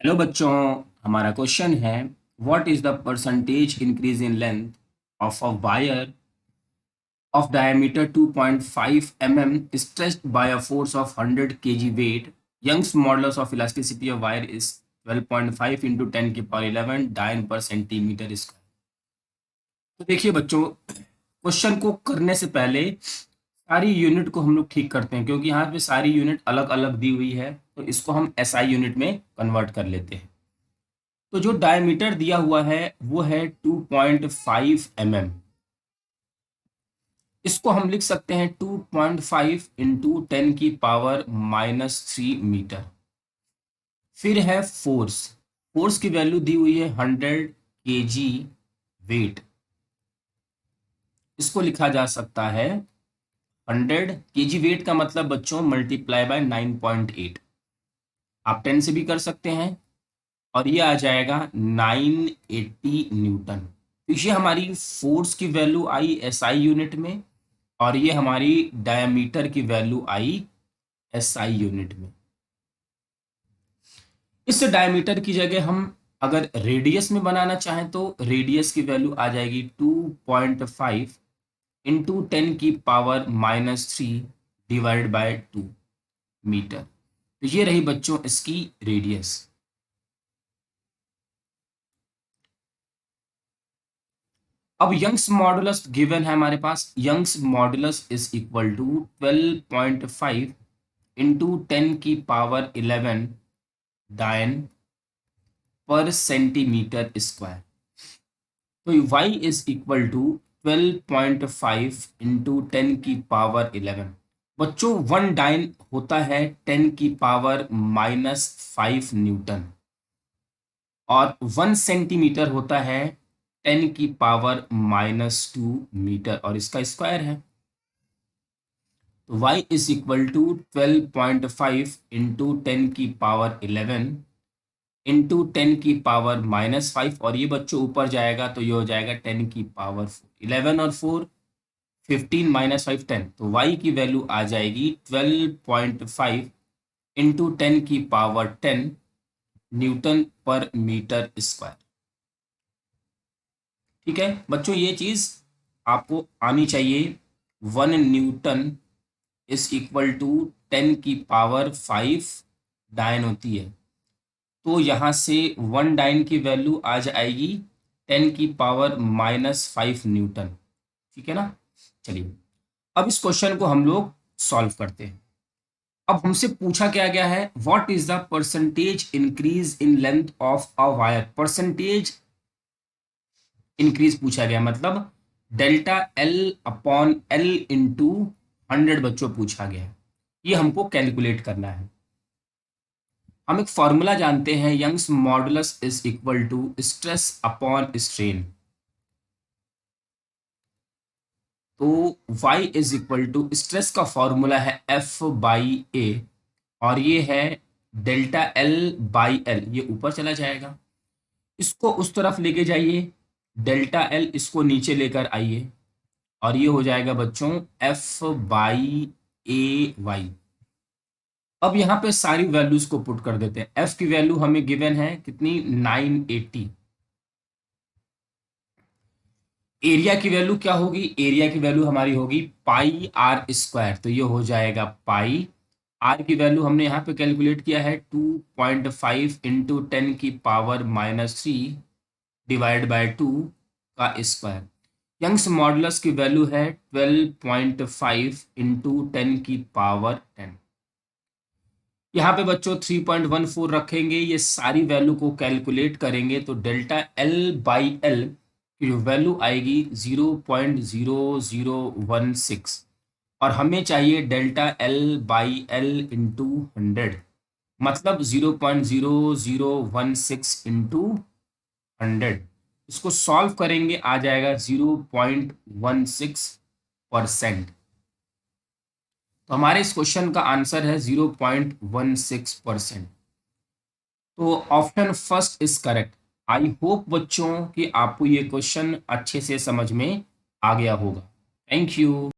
Hello बच्चों, हमारा question है what is the percentage increase in length of a wire of diameter 2.5 mm stretched by a force of 100 kg weight. Young's modulus of elasticity of wire is 12.5 into 10 की power 11 dyne पर centimetre square. तो देखिए बच्चों, question को करने से पहले सारी यूनिट को हम लोग ठीक करते हैं, क्योंकि यहाँ पे सारी यूनिट अलग अलग दी हुई है, तो इसको हम एसआई यूनिट में कन्वर्ट कर लेते हैं। तो जो डायमीटर दिया हुआ है वो है 2.5 mm। इसको हम लिख सकते हैं 2.5 इंटू 10 की पावर -3 मीटर। फिर है फोर्स। फोर्स की वैल्यू दी हुई है 100 केजी वेट। इसको लिखा जा सकता है 100 केजी वेट का मतलब बच्चों मल्टीप्लाई बाय 9.8। आप 10 से भी कर सकते हैं और ये आ जाएगा 980 न्यूटन। तो ये हमारी फोर्स की वैल्यू आई एसआई यूनिट में और ये हमारी डायमीटर की वैल्यू आई एसआई यूनिट में। इस डायमीटर की जगह हम अगर रेडियस में बनाना चाहें तो रेडियस की वैल्यू आ जाएगी 2.5 इंटू 10 की पावर -3 डिवाइड बाय 2 मीटर। तो ये रही बच्चों इसकी रेडियस। अब यंग्स मॉडुलस गिवन है हमारे पास। Young's modulus is equal to 12.5 into 10 की पावर 11 डायन पर सेंटीमीटर स्क्वायर। तो y is equal to 12.5 into 10 की पावर 11। बच्चों वन डाइन होता है 10 की पावर -5 न्यूटन और 1 सेंटीमीटर होता है 10 की पावर -2 मीटर और इसका स्क्वायर है। तो y is equal to 12.5 into 10 की पावर 11 इंटू 10 की पावर -5 और ये बच्चों ऊपर जाएगा तो ये हो जाएगा 10 की पावर 4। 11 और 4 15 -5 10। तो y की वैल्यू आ जाएगी 12.5 इंटू 10 की पावर 10 न्यूटन पर मीटर स्क्वायर। ठीक है बच्चों, ये चीज आपको आनी चाहिए। 1 न्यूटन इज इक्वल टू 10 की पावर 5 डायन होती है। तो यहाँ से 1 डाइन की वैल्यू आ जाएगी 10 की पावर -5 न्यूटन। ठीक है ना। चलिए अब इस क्वेश्चन को हम लोग सॉल्व करते हैं। अब हमसे पूछा क्या गया है, what is the percentage increase in length of a wire. Percentage increase पूछा गया, मतलब delta L upon L into 100 बच्चों पूछा गया है। ये हमको कैलकुलेट करना है। हम एक फॉर्मूला जानते हैं, Young's modulus is equal to stress upon strain. तो y is equal to stress का फॉर्मूला है F बाई ए और ये है डेल्टा L बाई एल। ये ऊपर चला जाएगा, इसको उस तरफ लेके जाइए, डेल्टा L इसको नीचे लेकर आइए और ये हो जाएगा बच्चों F बाई ए वाई। अब यहाँ पे सारी वैल्यूज को पुट कर देते हैं। F की वैल्यू हमें गिवन है कितनी, 980। एरिया की वैल्यू क्या होगी, एरिया की वैल्यू हमारी होगी पाई आर स्क्वायर। तो ये हो जाएगा पाई आर की वैल्यू हमने यहाँ पे कैलकुलेट किया है 2.5 इंटू 10 की पावर -3 डिवाइड बाय 2 का स्क्वायर। यंग्स मॉडुलस की वैल्यू है 12.5 इंटू 10 की पावर 10। यहाँ पे बच्चों 3.14 रखेंगे, ये सारी वैल्यू को कैलकुलेट करेंगे तो डेल्टा एल बाई एल की जो वैल्यू आएगी 0.0016 और हमें चाहिए delta L by L into 100, मतलब 0.0016 इंटू 100। इसको सॉल्व करेंगे आ जाएगा 0.16%। तो हमारे इस क्वेश्चन का आंसर है 0.16%। तो option first is correct. I hope बच्चों कि आपको ये क्वेश्चन अच्छे से समझ में आ गया होगा। Thank you.